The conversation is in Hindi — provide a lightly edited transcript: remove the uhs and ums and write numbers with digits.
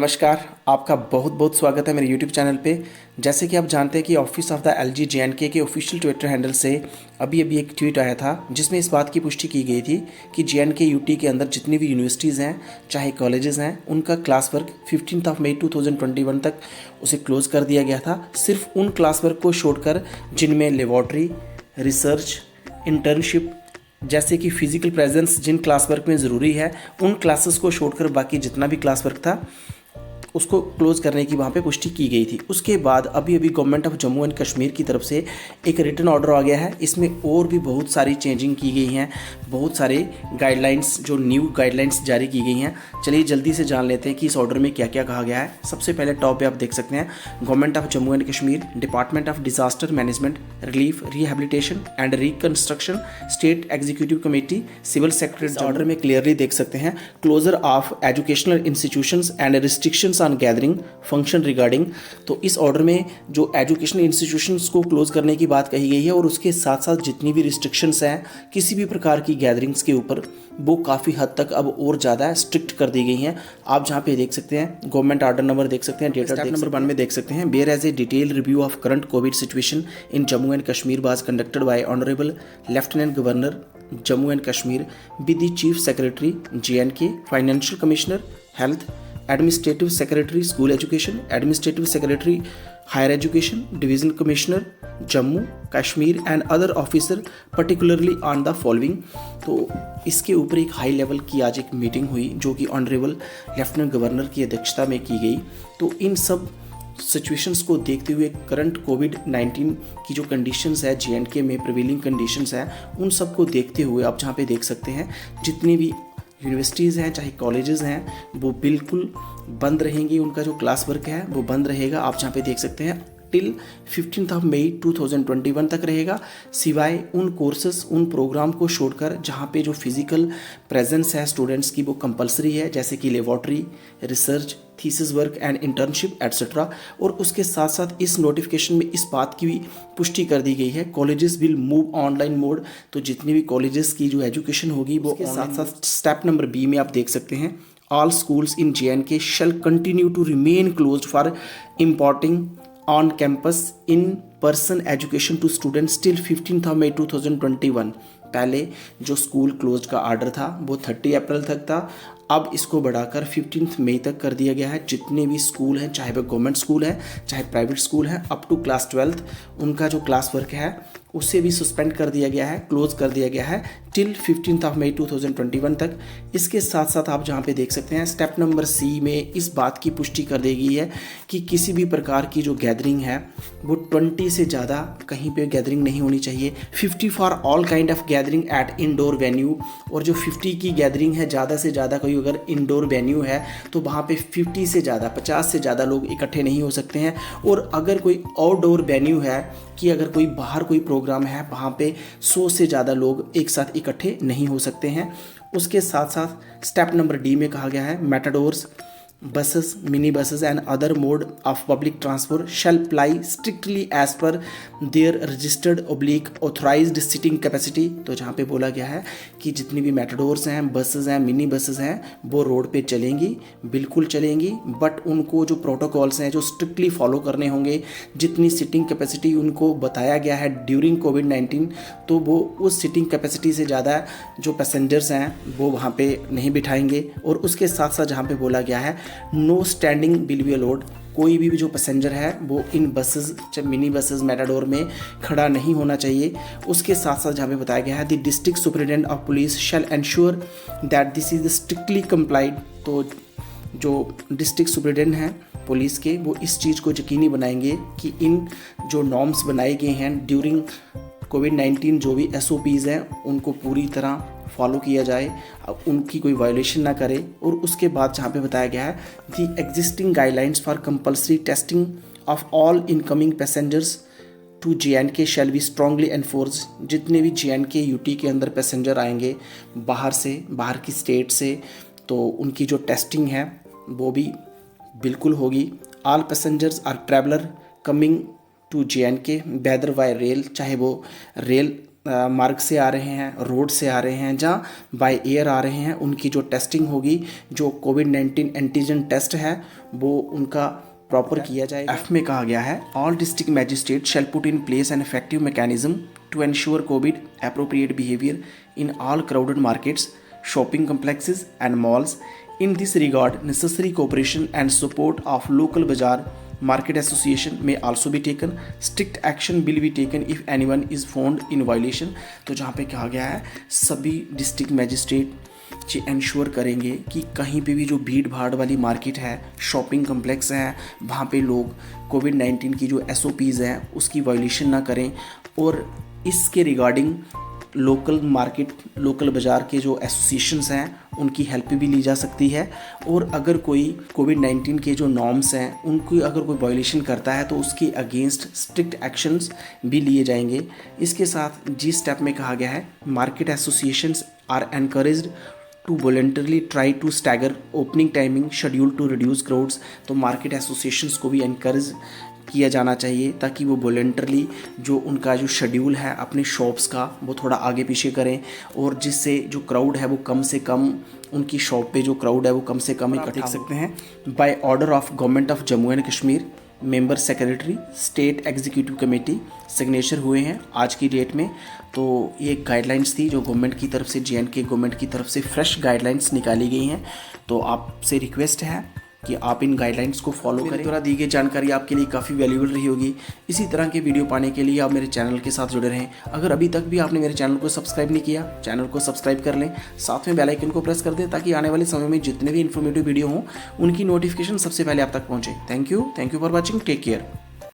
नमस्कार। आपका बहुत बहुत स्वागत है मेरे YouTube चैनल पे। जैसे कि आप जानते हैं कि office of the LG JNK के ऑफिशियल ट्विटर हैंडल से अभी एक ट्वीट आया था जिसमें इस बात की पुष्टि की गई थी कि JNK UT के अंदर जितनी भी यूनिवर्सिटीज़ हैं चाहे कॉलेजेस हैं उनका क्लास वर्क 15 मई 2021 तक उसे क्लोज़ कर दिया गया था। सिर्फ उन क्लास वर्क को छोड़कर जिनमें लेबॉर्ट्री, रिसर्च, इंटर्नशिप जैसे कि फिजिकल प्रेजेंस जिन क्लास वर्क में ज़रूरी है उन क्लासेस को छोड़कर बाकी जितना भी क्लास वर्क था उसको क्लोज करने की वहाँ पे पुष्टि की गई थी। उसके बाद अभी government of Jammu and Kashmir की तरफ से एक रिटन ऑर्डर आ गया है। इसमें और भी बहुत सारी चेंजिंग की गई हैं, बहुत सारे गाइडलाइंस जो न्यू गाइडलाइंस जारी की गई हैं। चलिए जल्दी से जान लेते हैं कि इस ऑर्डर में क्या क्या कहा गया है। सबसे पहले टॉप पे आप देख सकते हैं government of Jammu and Kashmir, department of disaster management, relief, rehabilitation and reconstruction, state executive committee, civil secretary. Order में क्लियरली देख सकते हैं closure of educational institutions and restrictions on gathering function regarding. तो इस ऑर्डर में जो एजुकेशनल इंस्टीट्यूशंस को क्लोज करने की बात कही गई है और उसके साथ साथ जितनी भी रिस्ट्रिक्शंस हैं किसी भी प्रकार की गैदरिंग्स के ऊपर वो काफ़ी हद तक अब और ज़्यादा स्ट्रिक्ट कर दी गई हैं। आप जहाँ पे देख सकते हैं गवर्नमेंट ऑर्डर नंबर देख सकते हैं, डेटा नंबर 1 में देख सकते हैं whereas a detail review of current covid situation in Jammu and Kashmir was conducted by honourable lieutenant governor Jammu and Kashmir with the chief secretary JNK, financial commissioner health, administrative secretary school education, administrative secretary higher education, division commissioner Jammu Kashmir and other officer particularly on the following. तो इसके ऊपर एक हाई लेवल की आज एक मीटिंग हुई जो कि ऑनरेबल लेफ्टिनेंट गवर्नर की अध्यक्षता में की गई। तो इन सब सिचुएशंस को देखते हुए करंट कोविड-19 की जो कंडीशंस है JNK में प्रिवेलिंग कंडीशंस है उन सब को देखते हुए आप जहाँ पे देख सकते हैं जितनी भी यूनिवर्सिटीज़ हैं चाहे कॉलेजेस हैं वो बिल्कुल बंद रहेंगी। उनका जो क्लास वर्क है वो बंद रहेगा। आप जहाँ पे देख सकते हैं टिल 15 मई 2021 तक रहेगा, सिवाय उन कोर्सेस उन प्रोग्राम को छोड़कर जहाँ पे जो फिजिकल प्रेजेंस है स्टूडेंट्स की वो कंपलसरी है, जैसे कि laboratory, research, thesis work and internship etcetera. और उसके साथ साथ इस नोटिफिकेशन में इस बात की भी पुष्टि कर दी गई है colleges will move online mode. तो जितनी भी कॉलेजेस की जो एजुकेशन होगी वो उसके साथ साथ स्टेप नंबर B में आप देख सकते हैं all schools in JNK shall continue to remain closed for importing on campus in person education to students till 15 May 2021। पहले जो स्कूल क्लोज का आर्डर था वो 30 अप्रैल तक था, अब इसको बढ़ाकर 15 मई तक कर दिया गया है। जितने भी स्कूल हैं चाहे वह गवर्नमेंट स्कूल है चाहे प्राइवेट स्कूल है अप टू क्लास 12th उनका जो क्लास वर्क है उसे भी सस्पेंड कर दिया गया है, क्लोज कर दिया गया है टिल 15 मई 2021 तक। इसके साथ साथ आप जहाँ पे देख सकते हैं स्टेप नंबर C में इस बात की पुष्टि कर दी गई है कि किसी भी प्रकार की जो गैदरिंग है वो 20 से ज़्यादा कहीं पे गैदरिंग नहीं होनी चाहिए। 50 for all kind of gathering at indoor venue. और जो 50 की गैदरिंग है ज़्यादा से ज़्यादा कोई अगर इंडोर वेन्यू है तो वहाँ पे 50 से ज़्यादा 50 से ज़्यादा लोग इकट्ठे नहीं हो सकते हैं। और अगर कोई आउटडोर वेन्यू है कि अगर कोई बाहर कोई प्रोग्राम है वहाँ पे 100 से ज़्यादा लोग एक साथ इकट्ठे नहीं हो सकते हैं। उसके साथ साथ स्टेप नंबर D में कहा गया है matadors, buses, mini buses and other mode of public transport shall ply strictly as per their registered oblique authorized sitting capacity। तो जहाँ पे बोला गया है कि जितनी भी मेटाडोर्स हैं, बसेस हैं, मिनी बसेस हैं वो रोड पे चलेंगी, बिल्कुल चलेंगी, बट उनको जो प्रोटोकॉल्स हैं जो स्ट्रिक्टली फॉलो करने होंगे। जितनी सिटिंग कैपेसिटी उनको बताया गया है ड्यूरिंग कोविड-19 तो वो उस सिटिंग कैपेसिटी से ज़्यादा जो पैसेंजर्स हैं वो वहाँ पे नहीं बिठाएंगे। और उसके साथ साथ जहाँ पे बोला गया है no standing will be allowed. कोई भी जो पैसेंजर है वो इन बसेस मिनी बसेस मेटाडोर में खड़ा नहीं होना चाहिए। उसके साथ साथ जहाँ पे बताया गया है the district superintendent of police shall ensure that this is strictly complied. तो जो डिस्ट्रिक्ट सुपरिटेंडेंट हैं पुलिस के वो इस चीज़ को यकीनी बनाएंगे कि इन जो नॉर्म्स बनाए गए हैं ड्यूरिंग कोविड-19 जो भी SOPs हैं उनको पूरी तरह फॉलो किया जाए, उनकी कोई वायोलेशन ना करे। और उसके बाद जहाँ पे बताया गया है the existing guidelines for compulsory testing of all incoming passengers to JNK shall be strongly enforce. जितने भी JNK UT के अंदर पैसेंजर आएंगे बाहर से, बाहर की स्टेट से, तो उनकी जो टेस्टिंग है वो भी बिल्कुल होगी। All passengers or traveller coming to JNK whether by rail, चाहे वो रेल मार्ग से आ रहे हैं, रोड से आ रहे हैं, जहाँ बाय एयर आ रहे हैं, उनकी जो टेस्टिंग होगी, जो कोविड-19 एंटीजन टेस्ट है वो उनका प्रॉपर किया जाएगा। एफ में कहा गया है all district magistrate shall put in place an effective mechanism to ensure covid appropriate behaviour in all crowded markets, shopping complexes and malls. In this regard, necessary cooperation and support of local bazaar market association may also be taken. Strict action will be taken if anyone is found in violation. तो जहाँ पे कहा गया है सभी डिस्ट्रिक्ट मैजिस्ट्रेट जी इंश्योर करेंगे कि कहीं पे भी जो भीड़ भाड़ वाली मार्केट है, शॉपिंग कम्प्लेक्स है, वहाँ पे लोग कोविड-19 की जो SOPs हैं उसकी वायलेशन ना करें। और इसके रिगार्डिंग लोकल मार्केट, लोकल बाज़ार के जो एसोसिएशंस हैं उनकी हेल्प भी ली जा सकती है। और अगर कोई कोविड-19 के जो नॉर्म्स हैं उनकी अगर कोई वायलेशन करता है तो उसके अगेंस्ट स्ट्रिक्ट एक्शंस भी लिए जाएंगे। इसके साथ जी स्टेप में कहा गया है market associations are encouraged to voluntarily try to stagger opening timing schedule to reduce crowds. तो मार्केट एसोसिएशंस को भी एनकरेज किया जाना चाहिए ताकि वो वॉलंटरली जो उनका जो शेड्यूल है अपने शॉप्स का वो थोड़ा आगे पीछे करें, और जिससे जो क्राउड है वो कम से कम, उनकी शॉप पे जो क्राउड है वो कम से कम इकट्ठा हो सकते हैं। By order of government of Jammu and Kashmir, member secretary state executive committee, signature हुए हैं आज की डेट में। तो ये गाइडलाइंस थी जो गवर्नमेंट की तरफ से, JNK गवर्नमेंट की तरफ से फ्रेश गाइडलाइंस निकाली गई हैं। तो आपसे रिक्वेस्ट है कि आप इन गाइडलाइंस को फॉलो करें। द्वारा दी गई जानकारी आपके लिए काफ़ी वैल्यूबल रही होगी। इसी तरह के वीडियो पाने के लिए आप मेरे चैनल के साथ जुड़े रहें। अगर अभी तक भी आपने मेरे चैनल को सब्सक्राइब नहीं किया, चैनल को सब्सक्राइब कर लें, साथ में बेल आइकन को प्रेस कर दें ताकि आने वाले समय में जितने भी इन्फॉर्मेटिव वीडियो हों उनकी नोटिफिकेशन सबसे पहले आप तक पहुँचे। Thank you for watching, take care.